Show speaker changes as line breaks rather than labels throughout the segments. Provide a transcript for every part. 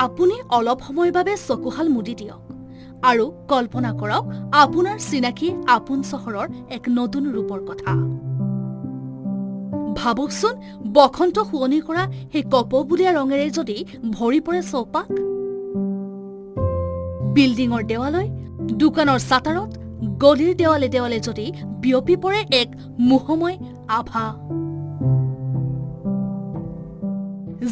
আপুনি অলপ সময়ৰ বাবে চকুহাল মুদি দিয়ক আৰু কল্পনা কৰক আপোনাৰ চিনাকি আপোন চহৰৰ এক নতুন ৰূপৰ কথা। ভাবকচোন বসন্ত শুৱনি কৰা সেই কপৌবুলীয়া ৰঙেৰে যদি ভৰি পৰে চৌপাশ, বিল্ডিঙৰ দেৱালয়, দোকানৰ চাটাৰত, গলিৰ দেৱালে দেৱালে যদি বিয়পি পৰে এক মোহময় আভা।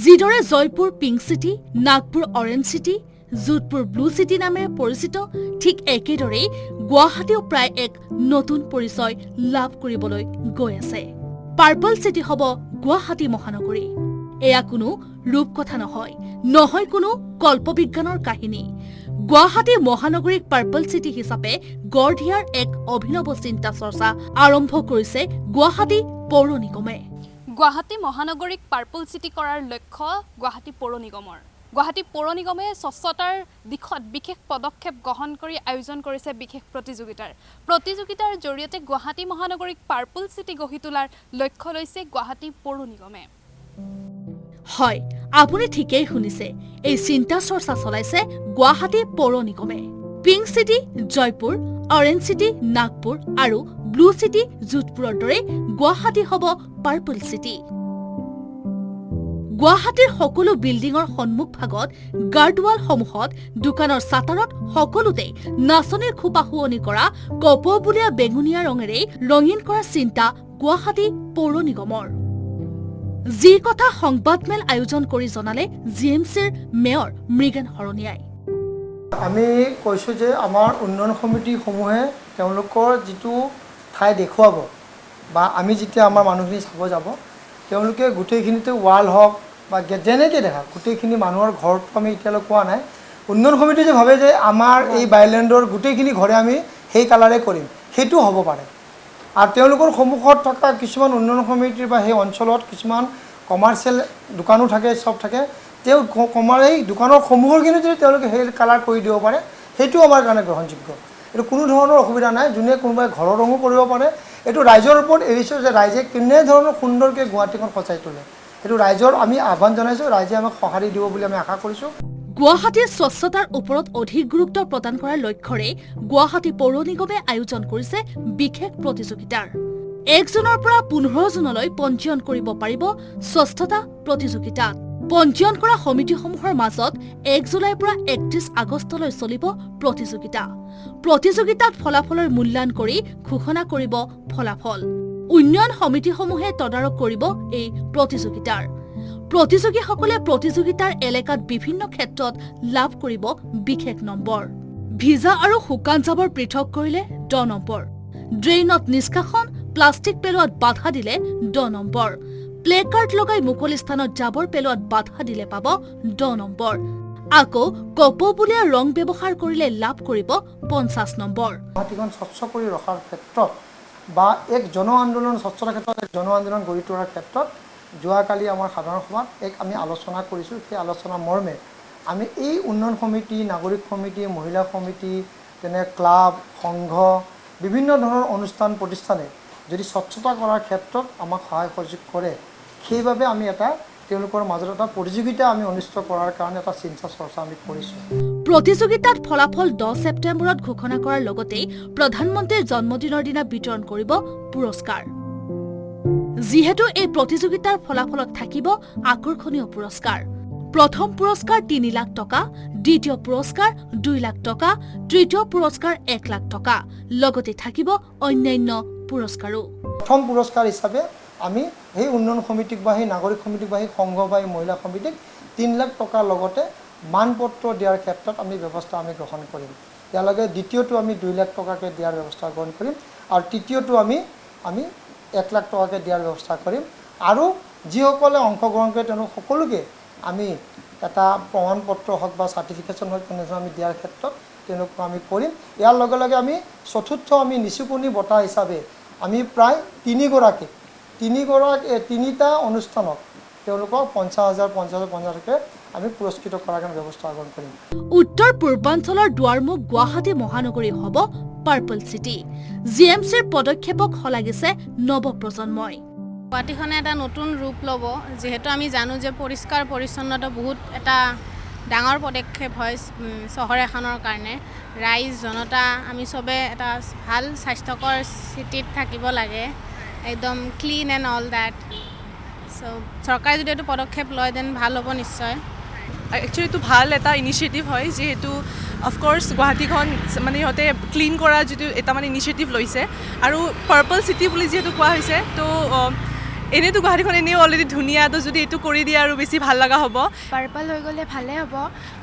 যিদৰে Jaipur pink city, Nagpur orange city, Jodhpur blue city নামেৰে পৰিচিত, ঠিক একেদৰেই গুৱাহাটীও প্ৰায় এক নতুন পৰিচয় লাভ কৰিবলৈ গৈ আছে। পাৰ্পল চিটি হ'ব গুৱাহাটী মহানগৰী। এয়া কোনো ৰূপকথা নহয়, নহয় কোনো কল্পবিজ্ঞানৰ কাহিনী। গুৱাহাটী মহানগৰীক পাৰ্পল চিটি হিচাপে গঢ় দিয়াৰ এক অভিনৱ চিন্তা চৰ্চা আৰম্ভ কৰিছে গুৱাহাটী পৌৰ নিগমে।
গুৱাহাটী মহানগৰীক পাৰ্পল চিটি কৰাৰ লক্ষ্য গুৱাহাটী পৌৰ নিগমৰ। গুৱাহাটী পৌৰ নিগমে স্বচ্ছতাৰ দিশত বিশেষ পদক্ষেপ গ্ৰহণ কৰি আয়োজন কৰিছে বিশেষ প্ৰতিযোগিতাৰ জৰিয়তে গুৱাহাটী মহানগৰীক পাৰ্পল চিটি গঢ়ি তোলাৰ লক্ষ্য লৈছে গুৱাহাটী পৌৰ নিগমে।
হয়, আপুনি ঠিকেই শুনিছে, এই চিন্তা চৰ্চা চলাইছে গুৱাহাটী পৌৰ নিগমে। Pink city Jaipur, orange city Nagpur আৰু ব্লু চিটি যোধপুৰৰ দৰে গুৱাহাটী হ'ব পাৰ্পল চিটি। গুৱাহাটীৰ সকলো বিল্ডিঙৰ সন্মুখ ভাগত, গাৰ্ডৱালসমূহত, দোকানৰ চাটাৰত সকলোতে নাচনীৰ খোপা শুৱনি কৰা কপৌবুলীয়া বেঙুনীয়া ৰঙেৰে ৰঙীন কৰাৰ চিন্তা গুৱাহাটী পৌৰ নিগমৰ। যি কথা সংবাদমেল আয়োজন কৰি জনালে GMCৰ মেয়ৰ মৃগেন শৰণীয়াই।
আমি কৈছোঁ যে আমাৰ উন্নয়ন সমিতিসমূহে তেওঁলোকৰ যিটো ঠাই দেখুৱাব বা আমি যেতিয়া আমাৰ মানুহখিনি চাব যাব, তেওঁলোকে গোটেইখিনিতে ৱাল হওক বা যেনেকৈ দেখা গোটেইখিনি মানুহৰ ঘৰটো আমি এতিয়ালৈ কোৱা নাই। উন্নয়ন সমিতি যে ভাবে যে আমাৰ এই বাইলেণ্ডৰ গোটেইখিনি ঘৰে আমি সেই কালাৰে কৰিম, সেইটো হ'ব পাৰে। আৰু তেওঁলোকৰ সন্মুখত থকা কিছুমান উন্নয়ন সমিতিৰ বা সেই অঞ্চলত কিছুমান কমাৰ্চিয়েল দোকানো থাকে, চব থাকে, তেওঁ এই দোকানৰ সমূহৰখিনি যদি তেওঁলোকে সেই কালাৰ কৰি দিব পাৰে, সেইটো আমাৰ কাৰণে গ্ৰহণযোগ্য। এইটো কোনো ধৰণৰ অসুবিধা নাই। যোনে কোনোবাই ঘৰৰ ৰঙো কৰিব পাৰে। এইটো ৰাইজৰ ওপৰত এৰিছোঁ যে ৰাইজে কেনেধৰণৰ সুন্দৰকৈ গুৱাহাটীখন সজাই তোলে, সেইটো ৰাইজৰ আমি আহ্বান জনাইছোঁ। ৰাইজে আমাক সঁহাৰি দিব বুলি আমি আশা কৰিছোঁ।
গুৱাহাটীৰ স্বচ্ছতাৰ ওপৰত অধিক গুৰুত্ব প্ৰদান কৰাৰ লক্ষ্যৰে গুৱাহাটী পৌৰ নিগমে আয়োজন কৰিছে বিশেষ প্ৰতিযোগিতাৰ। 1 জুনৰ পৰা 15 জুনলৈ পঞ্জীয়ন কৰিব পাৰিব স্বচ্ছতা প্ৰতিযোগিতাত। পঞ্জীয়ন কৰা সমিতিসমূহৰ মাজত 1 জুলাইৰ পৰা 31 আগষ্টলৈ চলিব প্ৰতিযোগিতা। প্ৰতিযোগিতাত ফলাফলৰ মূল্যায়ন কৰি ঘোষণা কৰিব ফলাফল। উন্নয়ন সমিতিসমূহে তদাৰক কৰিব এই প্ৰতিযোগিতাৰ। প্ৰতিযোগীসকলে প্ৰতিযোগিতাৰ এলেকাত বিভিন্ন ক্ষেত্ৰত লাভ কৰিব বিশেষ নম্বৰ। ভিজা আৰু শুকান জাবৰ পৃথক কৰিলে 10 নম্বৰ। ড্ৰেইনত নিষ্কাশন, প্লাষ্টিক পেলোৱাত বাধা দিলে 10 নম্বৰ। প্লে কাৰ্ড লগাই মুকলি স্থানত জাবৰ পেলোৱাত বাধা দিলে পাব 10 নম্বৰ। আকৌ কপৌবুলীয়া ৰং ব্যৱহাৰ কৰিলে লাভ কৰিব 50 নম্বৰ।
গুৱাহাটীখন স্বচ্ছ কৰি ৰখাৰ ক্ষেত্ৰত বা এক জন আন্দোলন, স্বচ্ছতাৰ ক্ষেত্ৰত এক জন আন্দোলন গঢ়ি তোলাৰ ক্ষেত্ৰত যোৱাকালি আমাৰ সাধাৰণ সভাত আমি আলোচনা কৰিছোঁ। সেই আলোচনা মৰ্মে আমি এই উন্নয়ন সমিতি, নাগৰিক সমিতি, মহিলা সমিতি, তেনে ক্লাব, সংঘ, বিভিন্ন ধৰণৰ অনুষ্ঠান প্ৰতিষ্ঠানে যদি স্বচ্ছতা কৰাৰ ক্ষেত্ৰত আমাক সহায় সহযোগ কৰে, সেইবাবে আমি তেওঁলোকৰ মাজত এটা প্ৰতিযোগিতা আমি অনুষ্ঠিত কৰাৰ কাৰণে এটা চিন্তা চৰ্চা আমি কৰিছোঁ।
প্ৰতিযোগিতাত ফলাফল 10 ছেপ্টেম্বৰত ঘোষণা কৰাৰ লগতে প্ৰধানমন্ত্ৰীৰ জন্মদিনৰ দিনা বিতৰণ কৰিব পুৰস্কাৰ। যিহেতু এই প্ৰতিযোগিতাৰ ফলাফলত থাকিব আকৰ্ষণীয় পুৰস্কাৰ। প্ৰথম পুৰস্কাৰ 3 লাখ টকা, দ্বিতীয় পুৰস্কাৰ 2 লাখ টকা, তৃতীয় পুৰস্কাৰ 1 লাখ টকা, লগতে থাকিব অন্যান্য পুৰস্কাৰো।
প্ৰথম পুৰস্কাৰ হিচাপে আমি সেই উন্নয়ন সমিতিক বা সেই নাগৰিক সমিতিক বা সেই সংঘ বা সেই মহিলা সমিতিক 3 লাখ টকাৰ লগতে মানপত্ৰ দিয়াৰ ক্ষেত্ৰত আমি ব্যৱস্থা আমি গ্ৰহণ কৰিম। ইয়াৰ লগে দ্বিতীয়টো আমি 2 লাখ টকাকৈ দিয়াৰ ব্যৱস্থা গ্ৰহণ কৰিম আৰু তৃতীয়টো আমি 1 লাখ টকাকৈ দিয়াৰ ব্যৱস্থা কৰিম। আৰু যিসকলে অংশগ্ৰহণ কৰে তেওঁলোক সকলোকে আমি এটা প্ৰমাণপত্ৰ হওক বা চাৰ্টিফিকেশ্যন হওক তেনেধৰণে আমি দিয়াৰ ক্ষেত্ৰত তেওঁলোকক আমি কৰিম। ইয়াৰ লগে লগে আমি চতুৰ্থ আমি নিচুকনি বঁটা হিচাপে আমি প্ৰায় 3টা অনুষ্ঠানক তেওঁলোকক 50,000 আমি পুৰস্কৃত কৰাৰ কাৰণে ব্যৱস্থা গ্ৰহণ কৰিম।
উত্তৰ পূৰ্বাঞ্চলৰ দুৱাৰমুখ গুৱাহাটী মহানগৰী হ'ব পাৰ্পল চিটি। GMCৰ পদক্ষেপক শলাগিছে নৱপ্ৰজন্মই।
গুৱাহাটীখনে এটা নতুন ৰূপ ল'ব, যিহেতু আমি জানো যে পৰিষ্কাৰ পৰিচ্ছন্নতা বহুত এটা ডাঙৰ পদক্ষেপ হয় চহৰ এখনৰ কাৰণে। ৰাইজ জনতা আমি চবে এটা ভাল স্বাস্থ্যকৰ চিটিত থাকিব লাগে, একদম ক্লিন এণ্ড অল দেট। চ' চৰকাৰে যদি এইটো পদক্ষেপ লয় দেন ভাল হ'ব নিশ্চয়।
একচুৱেলি এইটো ভাল এটা ইনিচিয়েটিভ হয়, যিহেতু অফক'ৰ্ছ গুৱাহাটীখন মানে সিহঁতে ক্লিন কৰা যিটো এটা মানে ইনিচিয়েটিভ লৈছে, আৰু পাৰ্পল চিটি বুলি যিহেতু কোৱা হৈছে, তো এনেইতো গুৱাহাটীখন এনেও অলৰেডি ধুনীয়া, তো যদি এইটো কৰি দিয়ে আৰু বেছি ভাল লগা হ'ব।
পাৰ্পল হৈ গ'লে ভালেই হ'ব,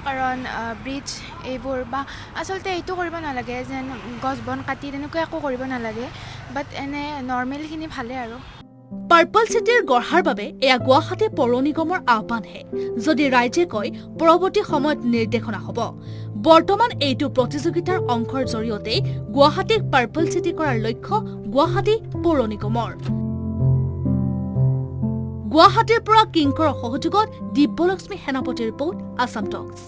কাৰণ ব্ৰিজ এইবোৰ বা আচলতে এইটো কৰিব নালাগে যেন গছ বন কাটি তেনেকুৱা একো কৰিব নালাগে, বাট এনে নৰ্মেলখিনি ভালেই আৰু।
পাৰ্পল চিটিৰ গঢ়াৰ বাবে এয়া গুৱাহাটী পৌৰ নিগমৰ আহ্বানহে। যদি ৰাইজে কয় পৰৱৰ্তী সময়ত নিৰ্দেশনা হ'ব। বৰ্তমান এইটো প্ৰতিযোগিতাৰ অংশৰ জৰিয়তে গুৱাহাটীক পাৰ্পল চিটি কৰাৰ লক্ষ্য গুৱাহাটী পৌৰ নিগমৰ। গুৱাহাটীৰ পৰা কিংকৰৰ সহযোগত দিব্যলক্ষ্মী সেনাপতিৰ ৰিপৰ্ট, আছাম টক্স।